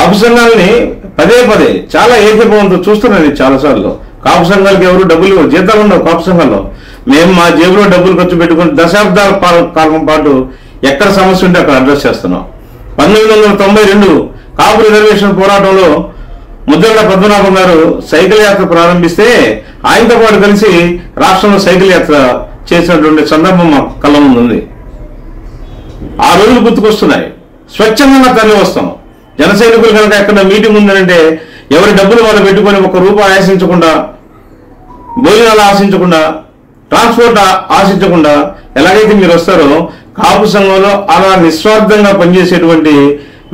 కాపు సంఘాలని పదే పదే చాలా ఏకీభవంతో చూస్తున్నాను చాలాసార్లు. కాపు సంఘాలకి ఎవరు డబ్బులు జీతాలు ఉండవు. కాపు సంఘాల్లో మేము మా జేబులో డబ్బులు ఖర్చు పెట్టుకుని దశాబ్దాల కాలం పాటు ఎక్కడ సమస్య ఉంటే అక్కడ అడ్రస్ చేస్తున్నాం. 1992 కాపు రిజర్వేషన్ పోరాటంలో ముద్రగడ పద్మనాభం గారు సైకిల్ యాత్ర ప్రారంభిస్తే ఆయనతో పాటు కలిసి రాష్ట్రంలో సైకిల్ యాత్ర చేసినటువంటి సందర్భం మా కళ్ళ ముందు ఉంది. ఆ రోజులు గుర్తుకొస్తున్నాయి. స్వచ్ఛందంగా తరలి వస్తాం. జన సైనికులు కనుక ఎక్కడ మీటింగ్ ఉందంటే ఎవరి డబ్బులు వాళ్ళు పెట్టుకొని ₹1 ఆశించకుండా, భోజనాలు ఆశించకుండా, ట్రాన్స్పోర్ట్ ఆశించకుండా ఎలాగైతే మీరు వస్తారో కాపు సంఘంలో అలా నిస్వార్థంగా పనిచేసేటువంటి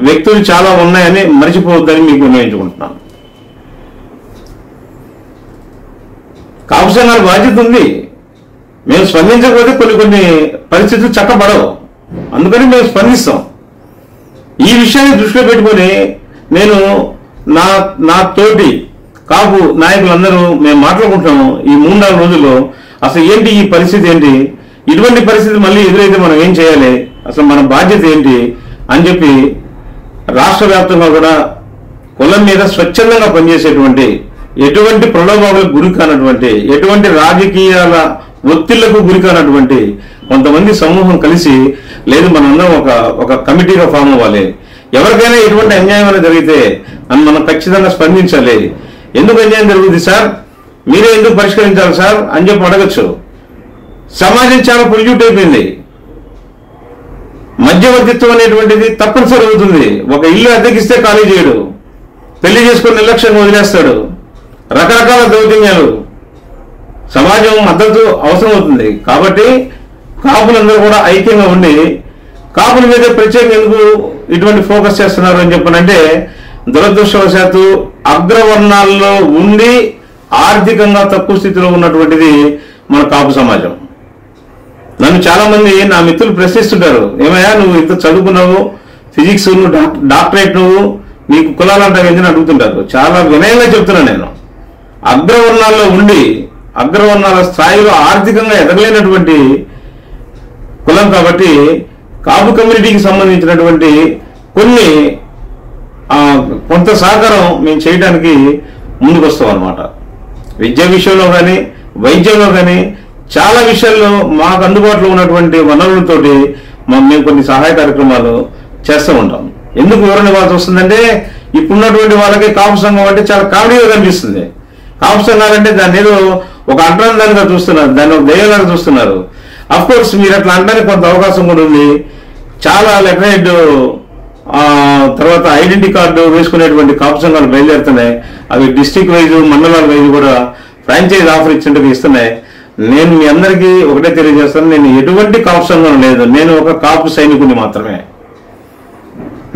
వ్యక్తులు చాలా ఉన్నాయని మర్చిపోవద్దని మీకు నిర్ణయించుకుంటున్నాను. కాపు సంఘాల బాధ్యత ఉంది. మేము స్పందించకపోతే కొన్ని పరిస్థితులు చక్కబడవు. అందుకని మేము స్పందిస్తాం. ఈ విషయాన్ని దృష్టిలో పెట్టుకొని నేను నా తోటి కాపు నాయకులందరూ మేము మాట్లాడుకుంటున్నాము ఈ 3-4 రోజుల్లో. అసలు ఏంటి ఈ పరిస్థితి, ఏంటి ఇటువంటి పరిస్థితి మళ్ళీ ఎదురైతే మనం ఏం చేయాలి, అసలు మన బాధ్యత ఏంటి అని చెప్పి రాష్ట్ర వ్యాప్తంగా కూడా కులం మీద స్వచ్ఛందంగా పనిచేసేటువంటి, ఎటువంటి ప్రలోభాలకు గురి కానటువంటి, ఎటువంటి రాజకీయాల ఒత్తిళ్లకు గురి కానటువంటి కొంతమంది సమూహం కలిసి, లేదు మనందరం ఒక కమిటీగా ఫామ్ అవ్వాలి, ఎవరికైనా ఎటువంటి అన్యాయం అనేది జరిగితే అని మనం ఖచ్చితంగా స్పందించాలి. ఎందుకు అన్యాయం జరుగుతుంది సార్, మీరే ఎందుకు పరిష్కరించాలి సార్ అని చెప్పి అడగచ్చు. సమాజం చాలా పొల్యూట్ అయిపోయింది. మధ్యవర్తిత్వం అనేటువంటిది తప్పనిసరి అవుతుంది. ఒక ఇల్లు అద్దెకిస్తే ఖాళీ చేయడు, పెళ్లి చేసుకుని నిర్లక్ష్యంగా వదిలేస్తాడు, రకరకాల దౌర్జన్యాలు. సమాజం మద్దతు అవసరం అవుతుంది. కాబట్టి కాపులందరూ కూడా ఐక్యంగా ఉండి కాపుల మీద ప్రత్యేకంగా ఎందుకు ఇటువంటి ఫోకస్ చేస్తున్నారు అని చెప్పనంటే, దురదృష్టవశాత్తు అగ్రవర్ణాల్లో ఉండి ఆర్థికంగా తక్కువ స్థితిలో ఉన్నటువంటిది మన కాపు సమాజం. నన్ను చాలా మంది నా మిత్రులు ప్రశ్నిస్తుంటారు, ఏమయ్యా నువ్వు ఇంత చదువుకున్నావు, ఫిజిక్స్, నువ్వు డాక్టరేట్, నువ్వు నీకు కులాలంటావు ఏంటని అడుగుతుంటారు. చాలా వినయంగా చెప్తున్నాను నేను. అగ్రవర్ణాల్లో ఉండి అగ్రవర్ణాల స్థాయిలో ఆర్థికంగా ఎదగలేనటువంటి కులం కాబట్టి కాపు కమ్యూనిటీకి సంబంధించినటువంటి కొంత సహకారం మేము చేయడానికి ముందుకు వస్తాం అన్నమాట. విద్యా విషయంలో కానీ, వైద్యంలో కానీ చాలా విషయాల్లో మాకు అందుబాటులో ఉన్నటువంటి వనరులతోటి మేము కొన్ని సహాయ కార్యక్రమాలు చేస్తూ ఉంటాం. ఎందుకు వివరణ ఇవ్వాల్సి వస్తుందంటే, ఇప్పుడున్నటువంటి వాళ్ళకి కాపు సంఘం అంటే చాలా కామెడీగా కనిపిస్తుంది. కాపు సంఘాలంటే దాన్ని ఏదో ఒక అంటరానిదానిగా చూస్తున్నారు, దాన్ని ఒక దయ్యంలాగా చూస్తున్నారు. అఫ్ కోర్స్ మీరు అట్లా అనడానికి కొంత అవకాశం కూడా ఉంది. చాలా లెటర్ హెడ్ తర్వాత ఐడెంటిటీ కార్డు వేసుకునేటువంటి కాపు సంఘాలు బయలుదేరుతున్నాయి. అవి డిస్ట్రిక్ట్ వైజ్, మండలాల వైజ్ కూడా ఫ్రాంచైజ్ ఆఫర్ ఇచ్చినట్టు ఇస్తున్నాయి. నేను మీ అందరికీ ఒకటే తెలియజేస్తాను, నేను ఎటువంటి కాపు సంఘం లేదు. నేను ఒక కాపు సైనికుని మాత్రమే.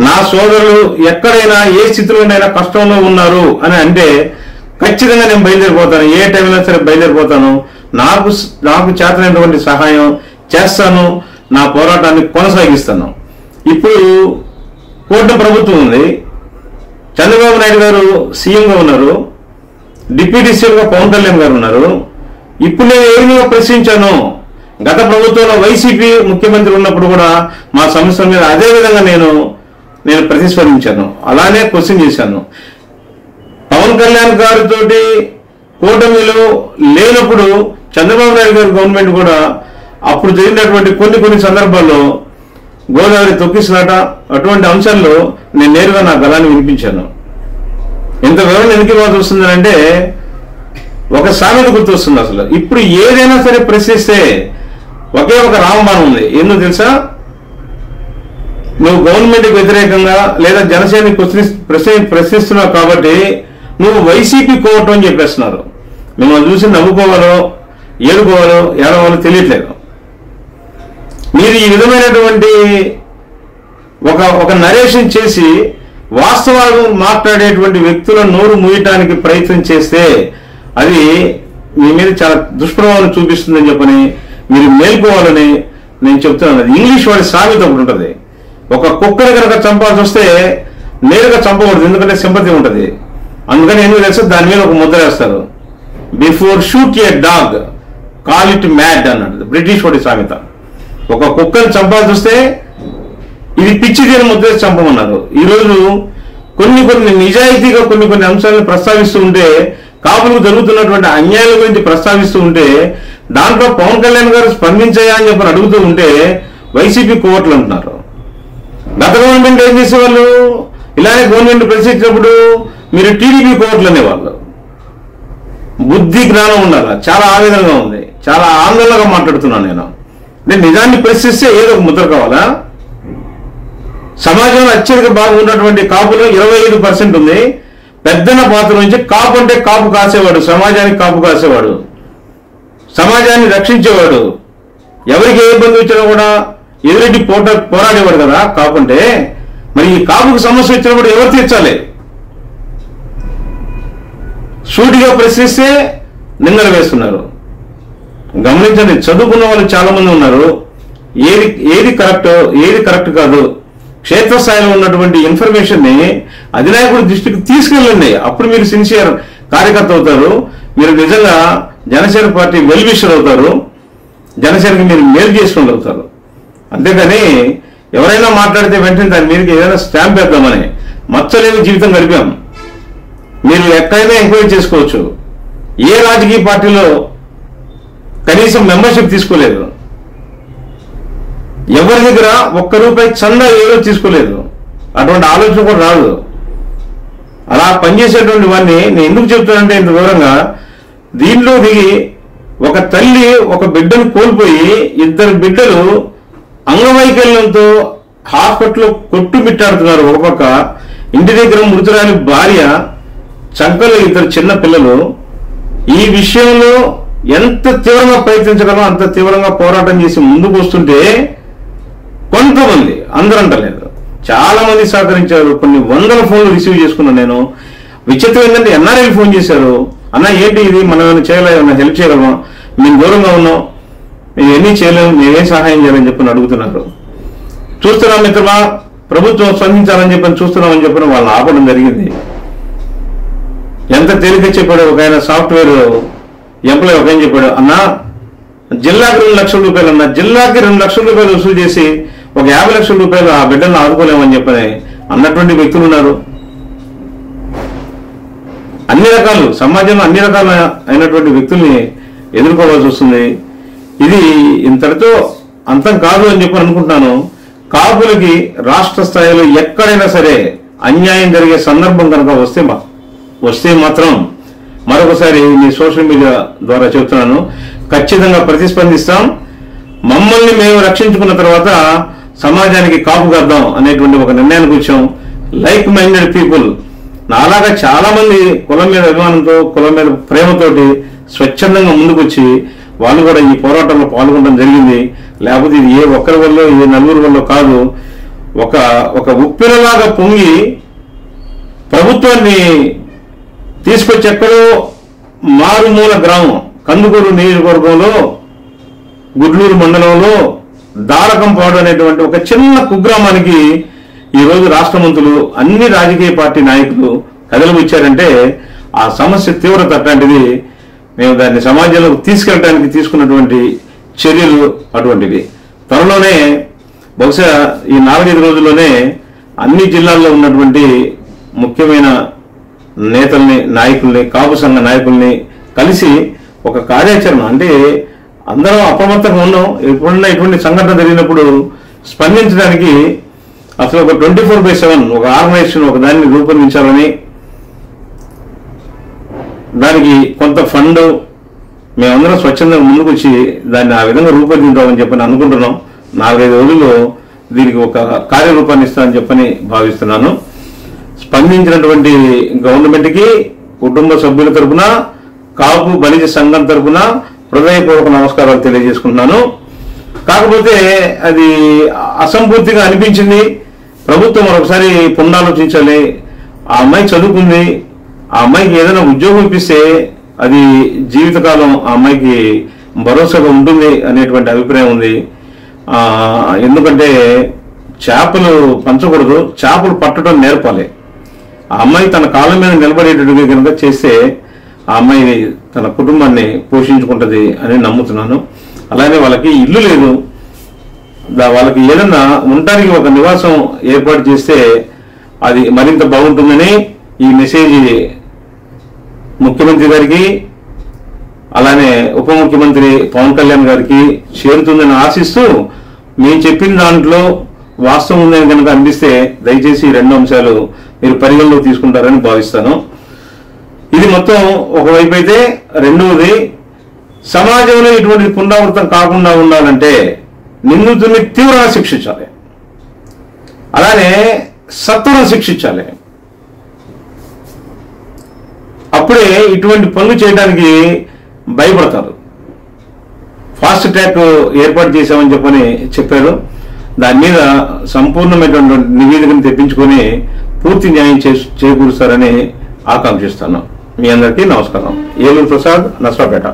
నా సోదరులు ఎక్కడైనా ఏ స్థితిలోనైనా కష్టంలో ఉన్నారు అని అంటే ఖచ్చితంగా నేను బయలుదేరిపోతాను. ఏ టైంలో సరే బయలుదేరిపోతాను. నాకు చేతనైనటువంటి సహాయం చేస్తాను. నా పోరాటాన్ని కొనసాగిస్తాను. ఇప్పుడు కూటమి ప్రభుత్వం ఉంది. చంద్రబాబు నాయుడు గారు సీఎంగా ఉన్నారు, డిప్యూటీ సీఎంగా పవన్ కళ్యాణ్ గారు ఉన్నారు. ఇప్పుడు నేను ఏమీ ప్రశ్నించాను. గత ప్రభుత్వంలో వైసీపీ ముఖ్యమంత్రి ఉన్నప్పుడు కూడా మా సమస్యల మీద అదే విధంగా నేను ప్రతిస్పందించాను, అలానే క్వశ్చన్ చేశాను. పవన్ కళ్యాణ్ గారితో కూటమిలో లేనప్పుడు చంద్రబాబు నాయుడు గారి గవర్నమెంట్ కూడా అప్పుడు జరిగినటువంటి కొన్ని సందర్భాల్లో గోదావరి తొక్కిసలాట అటువంటి అంశాల్లో నేను నేరుగా నా గలాన్ని వినిపించాను. ఇంత వివరణ ఎందుకు ఇవ్వాల్సి వస్తుందంటే, ఒక సామెత గుర్తొస్తుంది. అసలు ఇప్పుడు ఏదైనా సరే ప్రశ్నిస్తే ఒకే ఒక రామబాణం ఉంది. ఎందుకు తెలుసా? నువ్వు గవర్నమెంట్కి వ్యతిరేకంగా లేదా జనసేనని ప్రశ్నిస్తున్నావు కాబట్టి నువ్వు వైసీపీ కోవటం అని చెప్పేస్తున్నారు. మిమ్మల్ని చూసి నవ్వుకోవాలో ఏడుకోవాలో ఏడవాలో తెలియట్లేదు. మీరు ఈ విధమైనటువంటి ఒక నరేషన్ చేసి వాస్తవాలు మాట్లాడేటువంటి వ్యక్తుల నోరు మూయటానికి ప్రయత్నం చేస్తే అది మీ మీద చాలా దుష్ప్రభావం చూపిస్తుందని చెప్పని మీరు మేల్కోవాలని నేను చెప్తున్నాను. అది ఇంగ్లీష్ వాడి సామెత ఒకటి ఉంటుంది. ఒక కుక్కని కనుక చంపాల్సి వస్తే నేరుగా చంపకూడదు, ఎందుకంటే సింపతి ఉంటుంది. అందుకని ఎందుకు తెలుసు, దాని మీద ఒక ముద్ర వేస్తారు. Before shoot A dog call it mad అన్నట్టు బ్రిటిష్ వాడి సామెత. ఒక కుక్కని చంపాల్సి వస్తే ఇది పిచ్చి తీరు ముద్ర చంపమన్నారు. ఈరోజు కొన్ని నిజాయితీగా కొన్ని అంశాలను ప్రస్తావిస్తూ ఉంటే, కాపులకు జరుగుతున్నటువంటి అన్యాయాల గురించి ప్రస్తావిస్తూ ఉంటే, దాంట్లో పవన్ కళ్యాణ్ గారు స్పందించాయా అని చెప్పి అడుగుతూ ఉంటే వైసీపీ కోవట్లు అంటున్నారు. గత గవర్నమెంట్ ఏం చేసేవాళ్ళు? ఇలానే గవర్నమెంట్ ప్రశ్నించినప్పుడు మీరు టీడీపీ కోవట్లు అనేవాళ్ళు. బుద్ధి జ్ఞానం ఉండాలి. చాలా ఆవేదనగా ఉంది, చాలా ఆందోళనగా మాట్లాడుతున్నాను నేను నిజాన్ని ప్రశ్నిస్తే ఏదో ఒక ముద్ర కావాలా? సమాజంలో అత్యధిక భాగం ఉన్నటువంటి కాపులో 25% ఉంది. పెద్దన పాత్ర నుంచి కాపు అంటే కాపు కాసేవాడు, సమాజానికి కాపు కాసేవాడు, సమాజాన్ని రక్షించేవాడు, ఎవరికి ఏ ఇబ్బంది వచ్చినా కూడా ఎదురెడ్డి పోరాడేవాడు కదా కాపు అంటే. మరి ఈ కాపుకు సమస్య వచ్చినప్పుడు ఎవరు తీర్చాలి? సూటిగా ప్రశ్నిస్తే నిందలు వేస్తున్నారు. గమనించండి, చదువుకున్న వాళ్ళు చాలా మంది ఉన్నారు. ఏది కరెక్ట్ కాదు, క్షేత్రస్థాయిలో ఉన్నటువంటి ఇన్ఫర్మేషన్ ని అధినాయకుడి దృష్టికి తీసుకెళ్ళండి. అప్పుడు మీరు సిన్సియర్ కార్యకర్త అవుతారు. మీరు నిజంగా జనసేన పార్టీ వెల్ విషర్ అవుతారు. జనసేనకి మీరు మేలు చేసుకుని అవుతారు. అంతేగాని ఎవరైనా మాట్లాడితే వెంటనే దాని మీదకి ఏదైనా స్టాంప్ వేద్దామని మచ్చలేని జీవితం గడిపాం. మీరు ఎక్కడైనా ఎంక్వైరీ చేసుకోవచ్చు. ఏ రాజకీయ పార్టీలో కనీసం మెంబర్షిప్ తీసుకోలేదు, ఎవరి దగ్గర ₹1 చందా ఏదో తీసుకోలేదు. అటువంటి ఆలోచన కూడా రాదు. అలా పనిచేసేటువంటి వాడిని నేను ఎందుకు చెప్తానంటే ఇంత వివరంగా, దీనిలో దిగి ఒక తల్లి ఒక బిడ్డను కోల్పోయి 2 బిడ్డలు అంగవైకల్యంతో హాస్పిటల్లో కొట్టుమిట్టాడుతున్నారు. ఒక పక్క ఇంటి దగ్గర మృతురాలి భార్య, చంకలో 2 చిన్న పిల్లలు. ఈ విషయంలో ఎంత తీవ్రంగా ప్రయత్నించగలమో అంత తీవ్రంగా పోరాటం చేసి ముందుకు వస్తుంటే కొంతమంది, అందరూ అంటలేదు, చాలా మంది సహకరించారు. కొన్ని వందల ఫోన్లు రిసీవ్ చేసుకున్నాను నేను. విచిత్రం ఏంటంటే ఎన్ఆర్ఐలు ఫోన్ చేశారు, అన్న ఏంటి ఇది, మనం ఏమైనా చేయాలా, ఏమైనా హెల్ప్ చేయగలమా, మేము దూరంగా ఉన్నాం, మేము ఎన్ని చేయలేము, మేమేం సహాయం చేయాలని చెప్పని అడుగుతున్నారు. చూస్తున్నాం మిత్రమా, ప్రభుత్వం స్పందించాలని చెప్పని చూస్తున్నామని చెప్పని వాళ్ళని ఆపడం జరిగింది. ఎంత తేలిక చెప్పాడు ఒక ఆయన సాఫ్ట్వేర్ ఎంప్లాయ్. ఒక ఆయన చెప్పాడు, అన్న జిల్లాకి ₹2 లక్షలు అన్న, జిల్లాకి ₹2 లక్షలు వసూలు చేసి ఒక ₹50 లక్షలు ఆ బిడ్డలను ఆదుకోలేమని చెప్పని అన్నటువంటి వ్యక్తులు ఉన్నారు. అన్ని రకాలు సమాజంలో అన్ని రకాల అయినటువంటి వ్యక్తుల్ని ఎదుర్కోవాల్సి వస్తుంది. ఇది ఇంతటితో అంతం కాదు అని చెప్పి అనుకుంటున్నాను. కాపులకి రాష్ట్ర స్థాయిలో ఎక్కడైనా సరే అన్యాయం జరిగే సందర్భం కనుక వస్తే మాత్రం మరొకసారి మీ సోషల్ మీడియా ద్వారా చెప్తున్నాను, ఖచ్చితంగా ప్రతిస్పందిస్తాం. మమ్మల్ని మేము రక్షించుకున్న తర్వాత సమాజానికి కాపు కద్దాం అనేటువంటి ఒక నిర్ణయానికి వచ్చాం. లైక్ మైండెడ్ పీపుల్ నాలాగా చాలా మంది కులం మీద అభిమానంతో, కులం మీద ప్రేమతోటి స్వచ్ఛందంగా ముందుకు వచ్చి వాళ్ళు కూడా ఈ పోరాటంలో పాల్గొనడం జరిగింది. లేకపోతే ఇది ఏ ఒక్కరి వల్ల, ఏ నలుగురి వల్ల కాదు. ఒక ఉప్పెనలాగా పొంగి ప్రభుత్వాన్ని తీసుకొచ్చి ఎక్కడో మారుమూల గ్రామం కందుకూరు నియోజకవర్గంలో గుడ్లూరు మండలంలో దారకంపాడు అనేటువంటి ఒక చిన్న కుగ్రామానికి ఈరోజు రాష్ట్ర మంత్రులు, అన్ని రాజకీయ పార్టీ నాయకులు కదలివచ్చారంటే ఆ సమస్య తీవ్రత అట్లాంటిది. మేము దాన్ని సమాజంలోకి తీసుకెళ్ళడానికి తీసుకున్నటువంటి చర్యలు అటువంటివి. త్వరలోనే బహుశా ఈ 4-5 రోజుల్లోనే అన్ని జిల్లాల్లో ఉన్నటువంటి ముఖ్యమైన నేతల్ని, నాయకుల్ని, కాపు సంఘ నాయకుల్ని కలిసి ఒక కార్యాచరణ, అంటే అందరం అప్రమత్తంగా ఉన్నాం. ఎప్పుడన్నా ఇటువంటి సంఘటన జరిగినప్పుడు స్పందించడానికి అసలు ఒక 24/7 ఒక ఆర్గనైజేషన్ ఒక దాన్ని రూపొందించాలని, దానికి కొంత ఫండ్ మేమందరం స్వచ్ఛందంగా ముందుకు వచ్చి దాన్ని ఆ విధంగా రూపొందించామని చెప్పని అనుకుంటున్నాం. 4-5 రోజుల్లో దీనికి ఒక కార్యరూపాన్ని ఇస్తామని చెప్పని భావిస్తున్నాను. స్పందించినటువంటి గవర్నమెంట్కి, కుటుంబ సభ్యుల తరఫున, కాపు బలిజ సంఘం తరఫున హృదయపూర్వక నమస్కారాలు తెలియజేసుకుంటున్నాను. కాకపోతే అది అసంపూర్తిగా అనిపించింది. ప్రభుత్వం మరొకసారి పునరాలోచించాలి. ఆ అమ్మాయి చదువుకుంది, ఆ అమ్మాయికి ఏదైనా ఉద్యోగం ఇప్పిస్తే అది జీవితకాలం ఆ అమ్మాయికి భరోసాగా ఉంటుంది అనేటువంటి అభిప్రాయం ఉంది. ఎందుకంటే చేపలు పంచకూడదు, చేపలు పట్టడం నేర్పాలి. ఆ అమ్మాయి తన కాళ్ళ మీద నిలబడేటట్టుగా కనుక చేస్తే ఆ అమ్మాయి తన కుటుంబాన్ని పోషించుకుంటది అని నమ్ముతున్నాను. అలానే వాళ్ళకి ఇల్లు లేదు, వాళ్ళకి ఏదన్నా ఉండటానికి ఒక నివాసం ఏర్పాటు చేస్తే అది మరింత బాగుంటుందని ఈ మెసేజ్ ముఖ్యమంత్రి గారికి అలానే ఉప ముఖ్యమంత్రి పవన్ కళ్యాణ్ గారికి చేరుతుందని ఆశిస్తూ మేము చెప్పిన దాంట్లో వాస్తవం ఉందని కనుక అనిపిస్తే దయచేసి 2 అంశాలు మీరు పరిగణలోకి తీసుకుంటారని భావిస్తాను. ఇది మొత్తం ఒకవైపు అయితే, రెండవది సమాజంలో ఇటువంటి పునరావృతం కాకుండా ఉండాలంటే నిందితుల్ని తీవ్రంగా శిక్షించాలి, అలానే సత్వరం శిక్షించాలి. అప్పుడే ఇటువంటి పనులు చేయడానికి భయపడతారు. ఫాస్ట్ ట్రాక్ ఏర్పాటు చేశామని చెప్పారు. దాని మీద సంపూర్ణమైనటువంటి నివేదికను తెప్పించుకొని పూర్తి న్యాయం చేకూరుస్తారని ఆకాంక్షిస్తాను. మీ అందరికీ నమస్కారం. ఏలూరు ప్రసాద్, నసరాపేట.